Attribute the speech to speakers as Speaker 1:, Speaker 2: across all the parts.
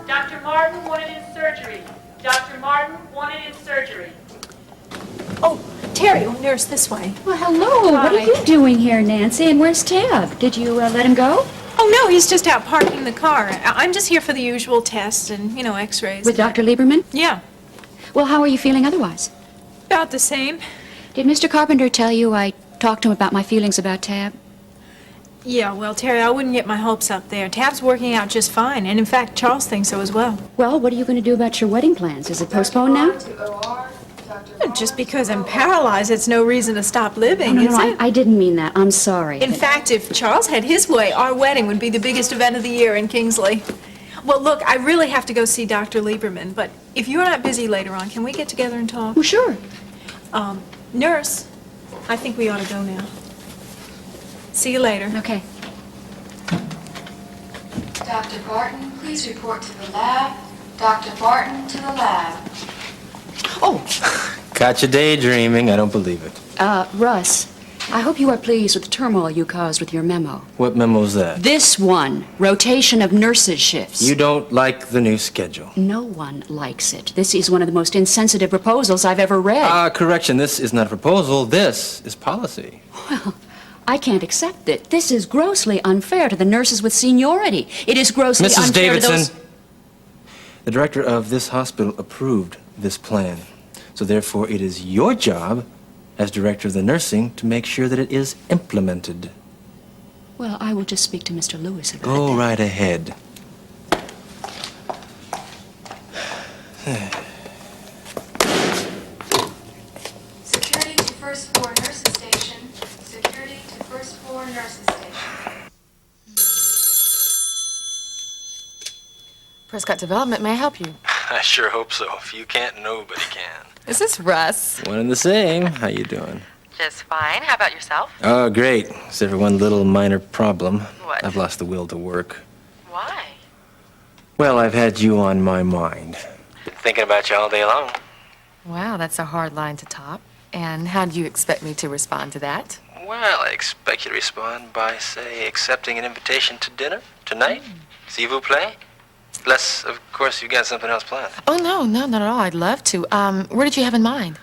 Speaker 1: Dr. Martin wanted in surgery. Dr. Martin wanted in surgery.
Speaker 2: Oh, Terry, nurse, this way.
Speaker 3: Well, hello.
Speaker 2: Hi.
Speaker 3: What are you doing here, Nancy? And where's Tab? Did you let him go?
Speaker 2: Oh, no, he's just out parking the car. I'm just here for the usual tests and, x-rays.
Speaker 3: With Dr. Lieberman?
Speaker 2: Yeah,
Speaker 3: Well, how are you feeling otherwise?
Speaker 2: about the same.
Speaker 3: Did Mr. Carpenter tell you I talked to him about my feelings about Tab?
Speaker 2: Yeah, well, Terry, I wouldn't get my hopes up there. Tab's working out just fine, and in fact, Charles thinks so as well.
Speaker 3: Well, what are you going to do about your wedding plans? Is it postponed now?
Speaker 2: Just because I'm paralyzed, it's no reason to stop living,
Speaker 3: No,
Speaker 2: is it?
Speaker 3: I didn't mean that. I'm sorry.
Speaker 2: In fact, if Charles had his way, our wedding would be the biggest event of the year in Kingsley. Well, look, I really have to go see Dr. Lieberman, but if you're not busy later on, can we get together and talk?
Speaker 3: Well, sure.
Speaker 2: Nurse, I think we ought to go now. See you later.
Speaker 3: Okay.
Speaker 4: Dr. Barton, please report to the lab. Dr. Barton to the lab.
Speaker 5: Caught you daydreaming. I don't believe it.
Speaker 3: Russ, I hope you are pleased with the turmoil you caused with your memo.
Speaker 5: What memo's that?
Speaker 3: This one, rotation of nurses shifts.
Speaker 5: You don't like the new schedule.
Speaker 3: No one likes it. This is one of the most insensitive proposals I've ever read.
Speaker 5: Correction. This is not a proposal. This is policy.
Speaker 3: Well, I can't accept it. This is grossly unfair to the nurses with seniority. It is grossly
Speaker 5: Mrs.
Speaker 3: unfair to
Speaker 5: Davidson,
Speaker 3: those...
Speaker 5: the director of this hospital approved this plan. So therefore, it is your job as director of the nursing to make sure that it is implemented.
Speaker 3: Well, I will just speak to Mr. Lewis about
Speaker 5: Go
Speaker 3: that.
Speaker 5: right ahead.
Speaker 4: Security to first floor nurses station. Security to first floor nurses station.
Speaker 6: Prescott Development, may I help you?
Speaker 5: I sure hope so. If you can't, nobody can.
Speaker 6: Is this Russ?
Speaker 5: One and the same. How you doing?
Speaker 6: Just fine. How about yourself?
Speaker 5: Oh, great. Except for one little minor problem.
Speaker 6: What?
Speaker 5: I've lost the will to work.
Speaker 6: Why?
Speaker 5: Well, I've had you on my mind. Been thinking about you all day long.
Speaker 6: Wow, that's a hard line to top. And how do you expect me to respond to that?
Speaker 5: Well, I expect you to respond by, say, accepting an invitation to dinner tonight. S'il vous plaît? Unless, of course, you've got something else planned.
Speaker 6: Oh, no, not at all. I'd love to. Where did you have in mind?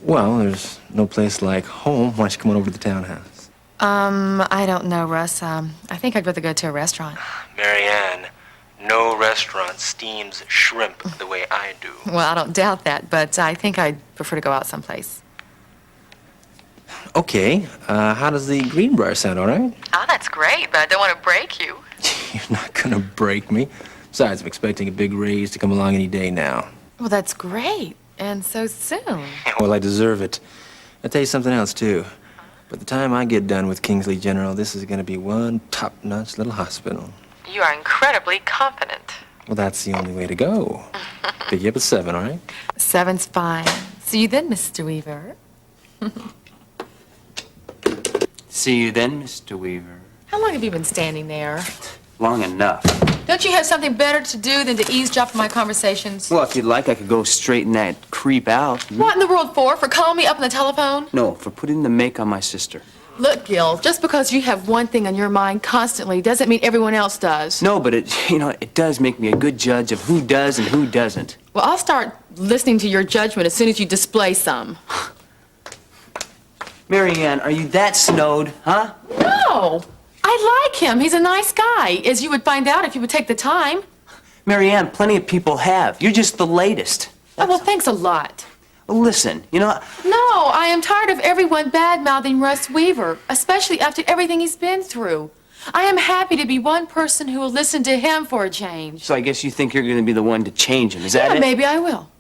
Speaker 5: Well, there's no place like home. Why don't you come on over to the townhouse?
Speaker 6: I don't know, Russ. I think I'd rather go to a restaurant.
Speaker 5: Marianne, no restaurant steams shrimp the way I do.
Speaker 6: Well, I don't doubt that, but I think I'd prefer to go out someplace.
Speaker 5: Okay, how does the Greenbrier sound, all right?
Speaker 6: Oh, that's great, but I don't want to break you.
Speaker 5: You're not gonna break me. Besides, I'm expecting a big raise to come along any day now.
Speaker 6: Well, that's great. And so soon.
Speaker 5: Well, I deserve it. I'll tell you something else, too. By the time I get done with Kingsley General, this is gonna be one top-notch little hospital.
Speaker 6: You are incredibly confident.
Speaker 5: Well, that's the only way to go. Pick you up at 7, all right?
Speaker 6: 7's fine. See you then, Mr. Weaver.
Speaker 7: See you then, Mr. Weaver.
Speaker 6: How long have you been standing there?
Speaker 7: Long enough.
Speaker 6: Don't you have something better to do than to eavesdrop on my conversations?
Speaker 7: Well, if you'd like, I could go straighten that creep out.
Speaker 6: What in the world for? For calling me up on the telephone?
Speaker 7: No, for putting the make on my sister.
Speaker 6: Look, Gil, just because you have one thing on your mind constantly doesn't mean everyone else does.
Speaker 7: No, but it does make me a good judge of who does and who doesn't.
Speaker 6: Well, I'll start listening to your judgment as soon as you display some.
Speaker 7: Marianne, are you that snowed, huh?
Speaker 6: No! I like him. He's a nice guy, as you would find out if you would take the time.
Speaker 7: Marianne, plenty of people have. You're just the latest.
Speaker 6: Oh, well, thanks a lot.
Speaker 7: Listen, you know,
Speaker 6: No, I am tired of everyone bad-mouthing Russ Weaver, especially after everything he's been through. I am happy to be one person who will listen to him for a change.
Speaker 7: so I guess you think you're going to be the one to change him. Is that
Speaker 6: Yeah,
Speaker 7: it?
Speaker 6: maybe I will.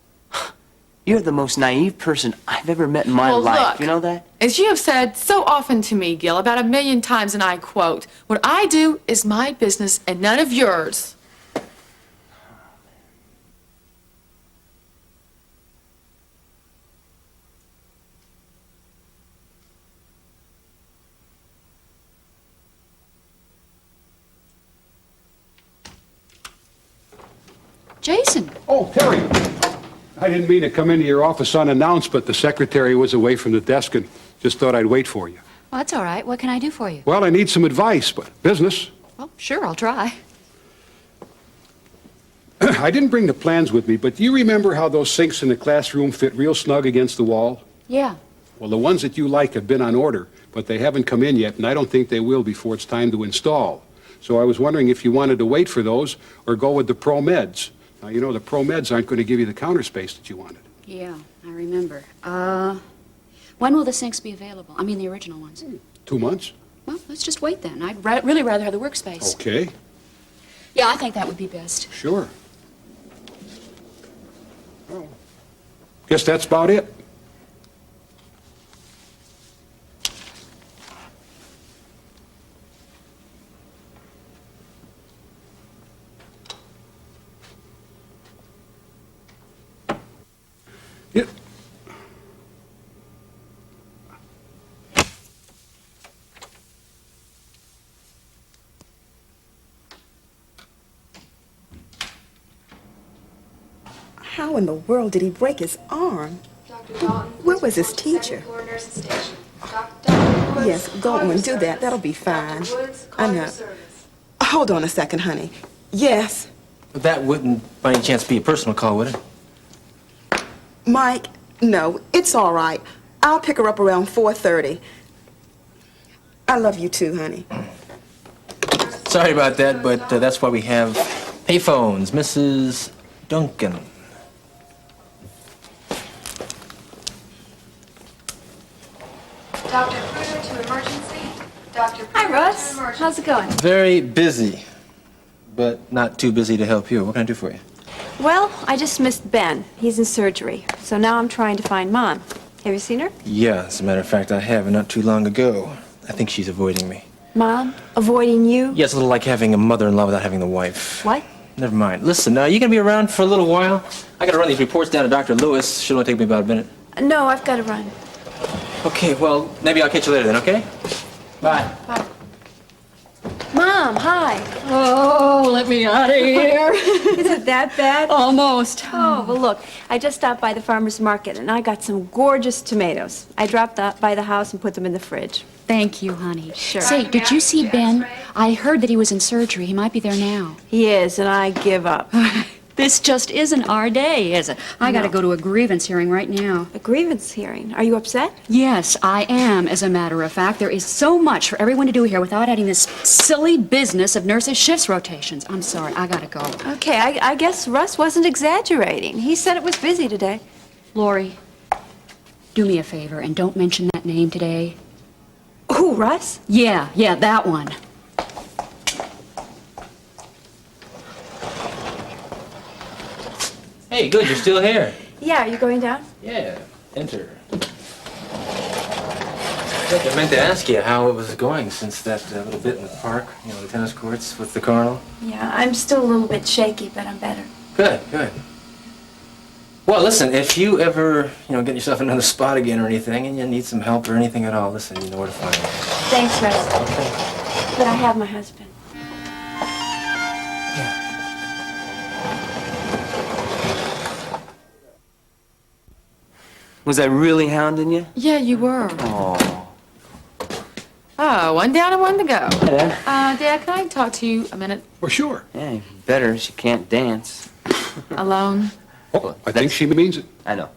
Speaker 7: You're the most naive person I've ever met in my
Speaker 6: Well,
Speaker 7: life.
Speaker 6: look.
Speaker 7: You know that?
Speaker 6: As you have said so often to me, Gil, about 1,000,000 times, and I quote, "What I do is my business and none of yours."
Speaker 3: Jason,
Speaker 8: Oh, Terry. I didn't mean to come into your office unannounced, but the secretary was away from the desk and just thought I'd wait for you.
Speaker 3: well, that's all right. What can I do for you?
Speaker 8: Well, I need some advice, but business.
Speaker 3: Well, sure, I'll try.
Speaker 8: I didn't bring the plans with me, but do you remember how those sinks in the classroom fit real snug against the wall?
Speaker 3: Yeah.
Speaker 8: Well, the ones that you like have been on order, but they haven't come in yet, and I don't think they will before it's time to install. So I was wondering if you wanted to wait for those or go with the Pro Meds. Now, you know, the Pro Meds aren't going to give you the counter space that you wanted.
Speaker 3: Yeah, I remember. When will the sinks be available? I mean, the original ones.
Speaker 8: 2 months?
Speaker 3: Well, let's just wait then. I'd really rather have the workspace.
Speaker 8: Okay,
Speaker 3: Yeah, I think that would be best.
Speaker 8: sure. Well, guess that's about it. Yeah.
Speaker 9: How in the world did he break his arm?
Speaker 4: Dr. Dalton.
Speaker 9: Where was his
Speaker 4: please report to
Speaker 9: teacher?
Speaker 4: second floor nurses station. Dr. Woods,
Speaker 9: Yes, go
Speaker 4: call
Speaker 9: on,
Speaker 4: your
Speaker 9: do that.
Speaker 4: service.
Speaker 9: That'll be fine.
Speaker 4: Dr. Woods,
Speaker 9: I
Speaker 4: call
Speaker 9: know.
Speaker 4: your service.
Speaker 9: Hold on a second, honey. Yes,
Speaker 5: That wouldn't, by any chance, be a personal call, would it?
Speaker 9: Mike, no, it's all right. I'll pick her up around 4:30. I love you too, honey.
Speaker 5: Sorry about that, but that's why we have payphones. Mrs. Duncan.
Speaker 4: Dr. Pruder to emergency. Dr. Pruder
Speaker 2: Hi, Russ.
Speaker 4: to emergency.
Speaker 2: How's it going?
Speaker 5: Very busy, but not too busy to help you. What can I do for you?
Speaker 10: Well, I just missed Ben. He's in surgery. So now I'm trying to find Mom. Have you seen her?
Speaker 5: Yeah, as a matter of fact, I have, and not too long ago. I think she's avoiding me.
Speaker 10: Mom? Avoiding you?
Speaker 5: Yeah, it's a little like having a mother-in-law without having the wife.
Speaker 10: What?
Speaker 5: Never mind. Listen, you gonna be around for a little while? I gotta run these reports down to Dr. Lewis. Should only take me about a minute.
Speaker 10: No, I've got to run.
Speaker 5: Okay, well, maybe I'll catch you later then, okay? Bye.
Speaker 10: Mom, hi.
Speaker 3: Oh, let me out of here.
Speaker 10: Is it that bad?
Speaker 3: Almost.
Speaker 10: Oh, well, look, I just stopped by the farmer's market and I got some gorgeous tomatoes. I dropped by the house and put them in the fridge.
Speaker 3: Thank you, honey.
Speaker 10: Sure.
Speaker 3: Say, did you see Ben? I heard that he was in surgery. He might be there now.
Speaker 10: He is, and I give up.
Speaker 3: This just isn't our day, is it? I gotta
Speaker 10: No.
Speaker 3: go to a grievance hearing right now.
Speaker 10: A grievance hearing. Are you upset?
Speaker 3: Yes, I am, as a matter of fact. There is so much for everyone to do here without adding this silly business of nurses' shifts rotations. I'm sorry, I gotta go.
Speaker 10: Okay, I guess Russ wasn't exaggerating. He said it was busy today.
Speaker 3: Lori, do me a favor and don't mention that name today.
Speaker 10: Who, Russ?
Speaker 3: Yeah, that one.
Speaker 5: Hey, good, you're still here.
Speaker 10: Yeah, are you going down?
Speaker 5: Yeah, enter. Look, I meant to ask you how it was going since that little bit in the park, you know, the tennis courts with the Colonel.
Speaker 10: Yeah, I'm still a little bit shaky, but I'm better.
Speaker 5: Good, good. Well, listen, if you ever, get yourself another spot again or anything, and you need some help or anything at all, listen, you know where to find me.
Speaker 10: Thanks, Russ.
Speaker 5: Okay.
Speaker 10: But I have my husband.
Speaker 7: Was I really hounding you?
Speaker 6: Yeah, you were.
Speaker 7: Oh.
Speaker 6: Oh, one down and one to go.
Speaker 7: Hey, Dad.
Speaker 6: Dad, can I talk to you a minute
Speaker 8: Well, sure.
Speaker 7: Hey, better. She can't dance.
Speaker 6: alone?
Speaker 8: Oh, I think she means it.
Speaker 7: I know.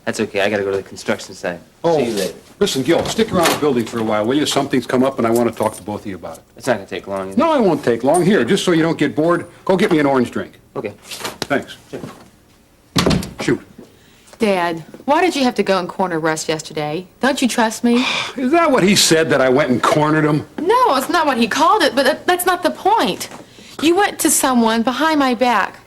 Speaker 7: That's okay. I gotta go to the construction site.
Speaker 8: Oh,
Speaker 7: See you later.
Speaker 8: listen, Gil, stick around the building for a while, will you? Something's come up, and I want to talk to both of you about it.
Speaker 7: It's not gonna take long. Is it?
Speaker 8: No, I won't take long. Here, just so you don't get bored, go get me an orange drink.
Speaker 7: Okay.
Speaker 8: Thanks. Shoot.
Speaker 6: Dad, why did you have to go and corner Russ yesterday? Don't you trust me?
Speaker 8: Is that what he said, that I went and cornered him?
Speaker 6: No, it's not what he called it, but that's not the point. You went to someone behind my back,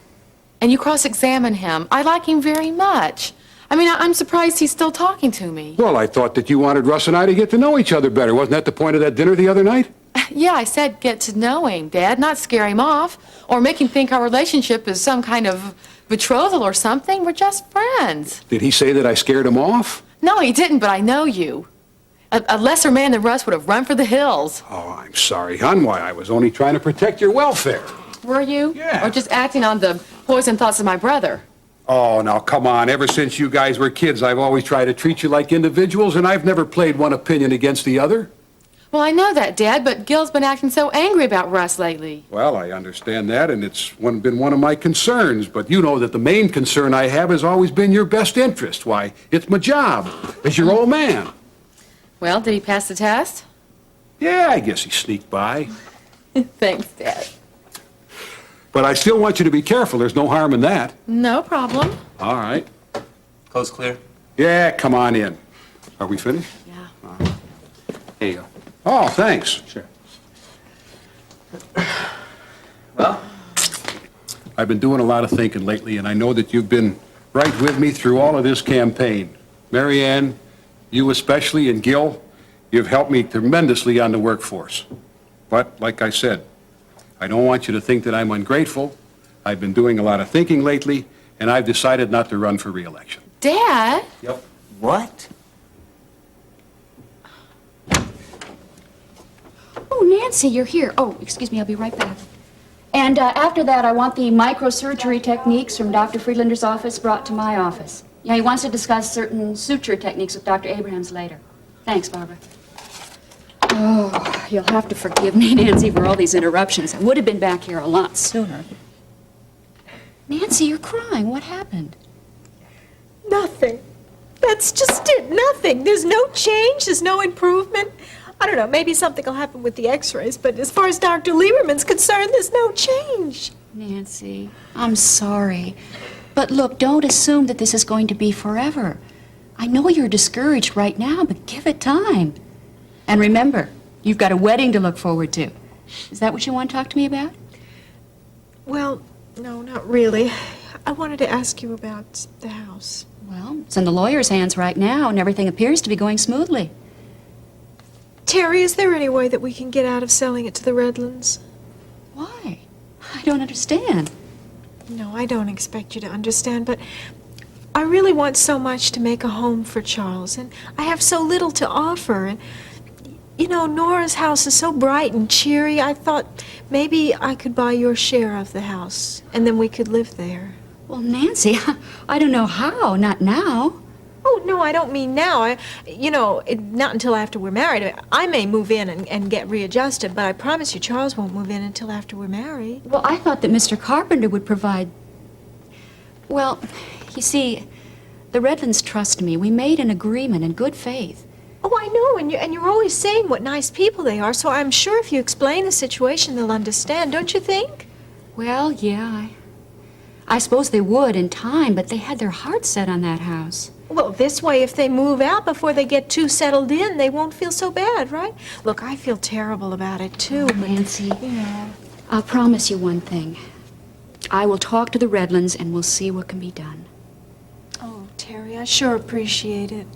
Speaker 6: and you cross-examined him. I like him very much. I mean, I'm surprised he's still talking to me.
Speaker 8: Well, I thought that you wanted Russ and I to get to know each other better. Wasn't that the point of that dinner the other night?
Speaker 6: Yeah, I said get to know him, Dad, not scare him off, or make him think our relationship is some kind of betrothal or something. We're just friends.
Speaker 8: Did he say that I scared him off?
Speaker 6: No, he didn't, but I know you. A lesser man than Russ would have run for the hills.
Speaker 8: Oh, I'm sorry, hon. Why, I was only trying to protect your welfare.
Speaker 6: Were you?
Speaker 8: Yeah.
Speaker 6: Or just acting on the poison thoughts of my brother?
Speaker 8: Oh, now, come on. Ever since you guys were kids, I've always tried to treat you like individuals, and I've never played one opinion against the other.
Speaker 6: Well, I know that, Dad, but Gil's been acting so angry about Russ lately.
Speaker 8: Well, I understand that, and it's been one of my concerns, but you know that the main concern I have has always been your best interest. Why, it's my job as your old man.
Speaker 6: Well, did he pass the test?
Speaker 8: Yeah, I guess he sneaked by.
Speaker 6: Thanks, Dad.
Speaker 8: But I still want you to be careful. There's no harm in that.
Speaker 6: No problem.
Speaker 8: All right.
Speaker 5: Coast clear?
Speaker 8: Yeah, come on in. Are we finished?
Speaker 6: Yeah.
Speaker 5: Here you go.
Speaker 8: Oh, thanks.
Speaker 5: Sure. Well?
Speaker 8: I've been doing a lot of thinking lately, and I know that you've been right with me through all of this campaign. Mary Ann, you especially, and Gil, you've helped me tremendously on the workforce. But, like I said, I don't want you to think that I'm ungrateful. I've been doing a lot of thinking lately, and I've decided not to run for re-election.
Speaker 6: Dad?
Speaker 8: Yep.
Speaker 5: What?
Speaker 3: Oh, Nancy, you're here. Oh, excuse me, I'll be right back. And after that, I want the microsurgery techniques from Dr. Friedlander's office brought to my office. Yeah, he wants to discuss certain suture techniques with Dr. Abrahams later. Thanks, Barbara. Oh, you'll have to forgive me, Nancy, for all these interruptions. I would have been back here a lot sooner. Nancy, you're crying. What happened?
Speaker 2: Nothing. That's just it, nothing. There's no change, there's no improvement. I don't know, maybe something will happen with the x-rays, but as far as Dr. Lieberman's concerned, there's no change.
Speaker 3: Nancy, I'm sorry. But look, don't assume that this is going to be forever. I know you're discouraged right now, but give it time. And remember, you've got a wedding to look forward to. Is that what you want to talk to me about?
Speaker 2: Well, no, not really. I wanted to ask you about the house.
Speaker 3: Well, it's in the lawyer's hands right now, and everything appears to be going smoothly.
Speaker 2: Terry, is there any way that we can get out of selling it to the Redlands?
Speaker 3: Why? I don't understand.
Speaker 2: No, I don't expect you to understand, but I really want so much to make a home for Charles, and I have so little to offer. And you know, Nora's house is so bright and cheery. I thought maybe I could buy your share of the house, and then we could live there.
Speaker 3: Well, Nancy, I don't know how, not now.
Speaker 2: Oh, no, I don't mean now. Not until after we're married. I may move in and get readjusted, but I promise you Charles won't move in until after we're married.
Speaker 3: Well, I thought that Mr. Carpenter would provide... Well, you see, the Redlands trust me. We made an agreement in good faith.
Speaker 2: Oh, I know, and you're always saying what nice people they are, so I'm sure if you explain the situation, they'll understand, don't you think?
Speaker 3: Well, yeah, I suppose they would in time, but they had their hearts set on that house.
Speaker 2: Well, this way, if they move out before they get too settled in, they won't feel so bad, right? Look, I feel terrible about it, too, but,
Speaker 3: Nancy,
Speaker 2: you know.
Speaker 3: I'll promise you one thing. I will talk to the Redlands, and we'll see what can be done.
Speaker 2: Oh, Terry, I sure appreciate it.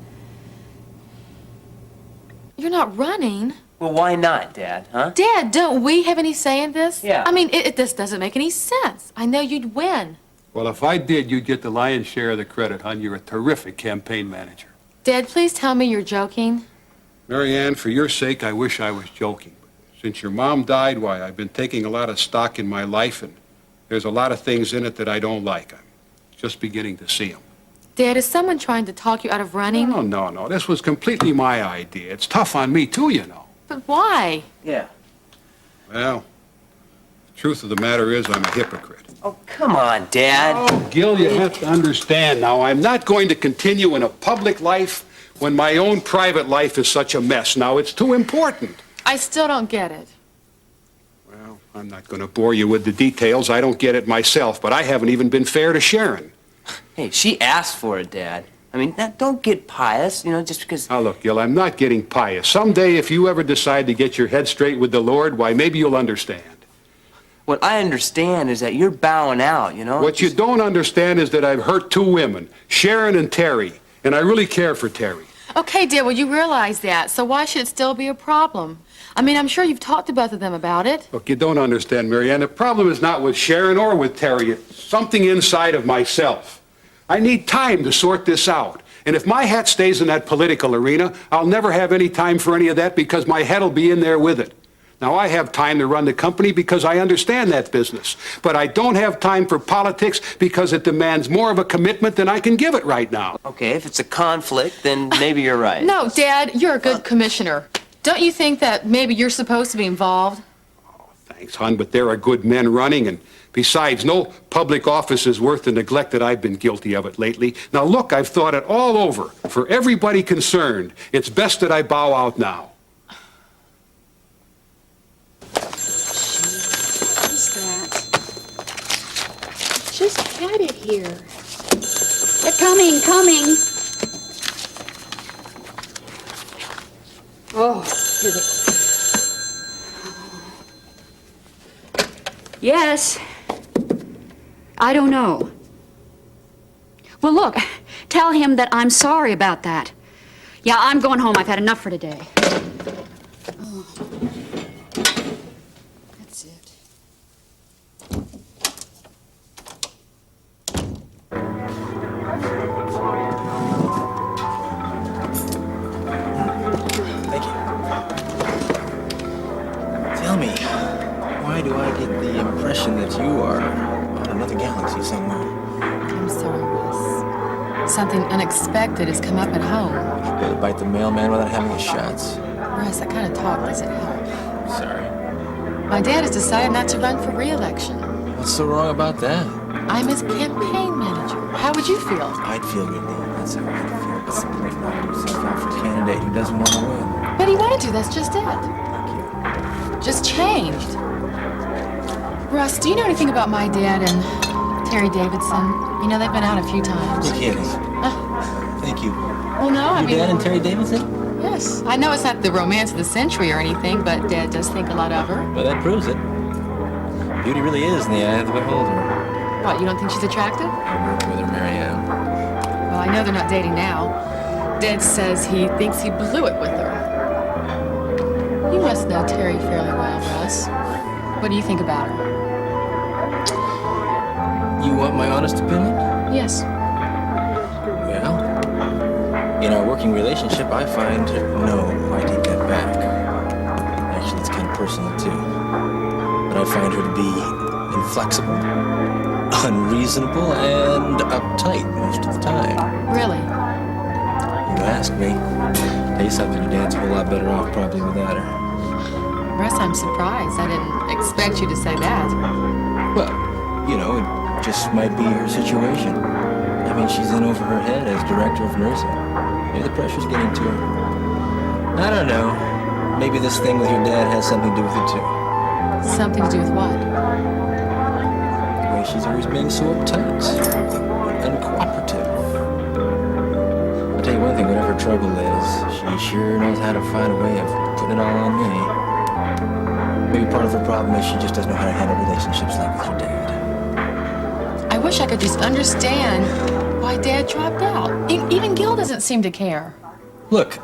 Speaker 6: You're not running.
Speaker 7: Well, why not, Dad, huh?
Speaker 6: Dad, don't we have any say in this?
Speaker 7: Yeah.
Speaker 6: I mean, this doesn't make any sense. I know you'd win.
Speaker 8: Well, if I did, you'd get the lion's share of the credit, hon. You're a terrific campaign manager.
Speaker 6: Dad, please tell me you're joking.
Speaker 8: Mary Ann, for your sake, I wish I was joking. Since your mom died, why, I've been taking a lot of stock in my life, and there's a lot of things in it that I don't like. I'm just beginning to see them.
Speaker 6: Dad, is someone trying to talk you out of running?
Speaker 8: No. This was completely my idea. It's tough on me, too, you know.
Speaker 6: But why?
Speaker 7: Yeah.
Speaker 8: Well, the truth of the matter is I'm a hypocrite.
Speaker 7: Oh, come on, Dad.
Speaker 8: Oh, Gil, you have to understand now, I'm not going to continue in a public life when my own private life is such a mess. Now, it's too important.
Speaker 6: I still don't get it.
Speaker 8: Well, I'm not going to bore you with the details. I don't get it myself, but I haven't even been fair to Sharon.
Speaker 7: Hey, she asked for it, Dad. I mean, don't get pious, just because...
Speaker 8: Now, look, Gil, I'm not getting pious. Someday, if you ever decide to get your head straight with the Lord, why, maybe you'll understand.
Speaker 7: What I understand is that you're bowing out,
Speaker 8: What you don't understand is that I've hurt two women, Sharon and Terry, and I really care for Terry.
Speaker 6: Okay, dear, well, you realize that, so why should it still be a problem? I mean, I'm sure you've talked to both of them about it.
Speaker 8: Look, you don't understand, Marianne. The problem is not with Sharon or with Terry. It's something inside of myself. I need time to sort this out. And if my hat stays in that political arena, I'll never have any time for any of that because my head will be in there with it. Now, I have time to run the company because I understand that business. But I don't have time for politics because it demands more of a commitment than I can give it right now.
Speaker 7: Okay, if it's a conflict, then maybe you're right.
Speaker 6: No, Dad, you're a good commissioner. Don't you think that maybe you're supposed to be involved?
Speaker 8: Thanks, hon, but there are good men running, and besides, no public office is worth the neglect that I've been guilty of it lately. Now, look, I've thought it all over. For everybody concerned, it's best that I bow out now.
Speaker 3: Who's that? Just had it here. They're coming. Oh, here they... Yes. I don't know. Well, look, tell him that I'm sorry about that. Yeah, I'm going home. I've had enough for today. Oh. That's it.
Speaker 5: Thank you. Tell me, why do I get the impression that you are on another galaxy somewhere?
Speaker 6: I'm sorry, Russ. Something unexpected has come up at home.
Speaker 5: Be able to bite the mailman without having his shots.
Speaker 6: Russ, that kind of talk doesn't help.
Speaker 5: Sorry.
Speaker 6: My dad has decided not to run for re-election.
Speaker 5: What's so wrong about that?
Speaker 6: I'm his campaign manager. How would you feel?
Speaker 5: I'd feel relieved. That's how I'd feel. But somebody's not himself out for a candidate who doesn't want to win.
Speaker 6: But he wanted to, that's just it.
Speaker 5: Thank you.
Speaker 6: Just changed. Russ, do you know anything about my dad and Terry Davidson? You know, they've been out a few times.
Speaker 5: You're kidding. Thank you.
Speaker 6: Well, no, I
Speaker 5: Your
Speaker 6: mean...
Speaker 5: dad and Terry Davidson?
Speaker 6: Yes. I know it's not the romance of the century or anything, but Dad does think a lot of her.
Speaker 5: Well, that proves it. Beauty really is in the eye of the beholder.
Speaker 6: What, you don't think she's attractive?
Speaker 5: I'm working with her, Marianne.
Speaker 6: Well, I know they're not dating now. Dad says he thinks he blew it with her. You must know Terry fairly well, Russ. What do you think about her?
Speaker 5: You want my honest opinion?
Speaker 6: Yes.
Speaker 5: Well, in our working relationship, I find no, I take that back. Actually, it's kind of personal, too. But I find her to be inflexible, unreasonable, and uptight most of the time.
Speaker 6: Really?
Speaker 5: You ask me. Tell you something, your dad's a whole lot better off probably without her.
Speaker 6: Russ, I'm surprised. I didn't expect you to say that.
Speaker 5: Well, you know, it just might be her situation. I mean, she's in over her head as director of nursing. Maybe the pressure's getting to her. I don't know. Maybe this thing with your dad has something to do with it, too.
Speaker 6: Something to do with what?
Speaker 5: The way she's always being so uptight, uncooperative. I'll tell you one thing, whatever her trouble is, she sure knows how to find a way of putting it all on me. Maybe part of her problem is she just doesn't know how to handle relationships like with your dad.
Speaker 6: I wish I could just understand why Dad dropped out. Even Gil doesn't seem to care.
Speaker 5: Look,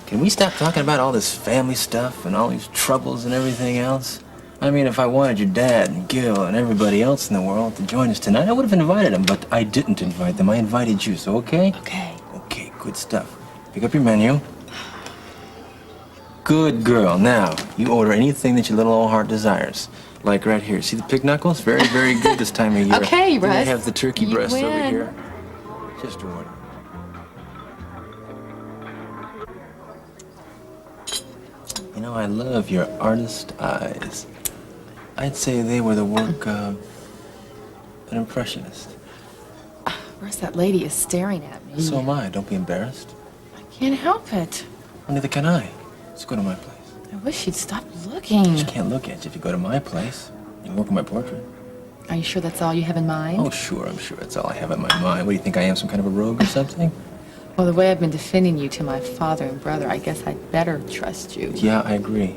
Speaker 5: can we stop talking about all this family stuff and all these troubles and everything else? I mean, if I wanted your dad and Gil and everybody else in the world to join us tonight, I would have invited them, but I didn't invite them. I invited you, so okay?
Speaker 6: Okay.
Speaker 5: Okay, good stuff. Pick up your menu. Good girl. Now, you order anything that your little old heart desires. Like right here. See the pig knuckles? Very, very good this time of year.
Speaker 6: Okay,
Speaker 5: Then
Speaker 6: Russ.
Speaker 5: they have the turkey
Speaker 6: You
Speaker 5: breast over
Speaker 6: win.
Speaker 5: here. Just order. You know, I love your artist eyes. I'd say they were the work of an impressionist.
Speaker 6: Russ, that lady is staring at me.
Speaker 5: So am I. Don't be embarrassed.
Speaker 6: I can't help it.
Speaker 5: Well, neither can I. Let's go to my place.
Speaker 6: I wish she'd stop looking.
Speaker 5: She can't look at you if you go to my place. You can work on my portrait.
Speaker 6: Are you sure that's all you have in mind?
Speaker 5: Oh, sure, I'm sure that's all I have in my mind. What, do you think I am, some kind of a rogue or something?
Speaker 6: Well, the way I've been defending you to my father and brother, I guess I'd better trust you.
Speaker 5: Yeah, I agree.